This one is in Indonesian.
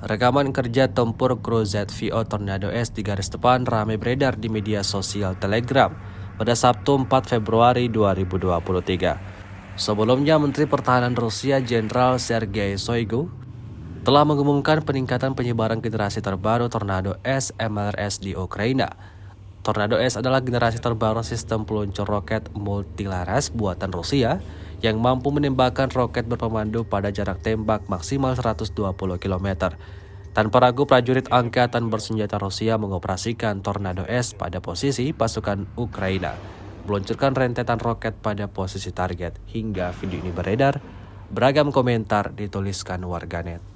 Rekaman kerja tempur kru ZVO Tornado S di garis depan ramai beredar di media sosial Telegram pada Sabtu 4 Februari 2023. Sebelumnya, Menteri Pertahanan Rusia Jenderal Sergei Shoigu telah mengumumkan peningkatan penyebaran generasi terbaru Tornado S MLRS di Ukraina. Tornado S adalah generasi terbaru sistem peluncur roket multilaras buatan Rusia yang mampu menembakkan roket berpemandu pada jarak tembak maksimal 120 km. Tanpa ragu, prajurit angkatan bersenjata Rusia mengoperasikan Tornado S pada posisi pasukan Ukraina, meluncurkan rentetan roket pada posisi target. Hingga video ini beredar, beragam komentar dituliskan warganet.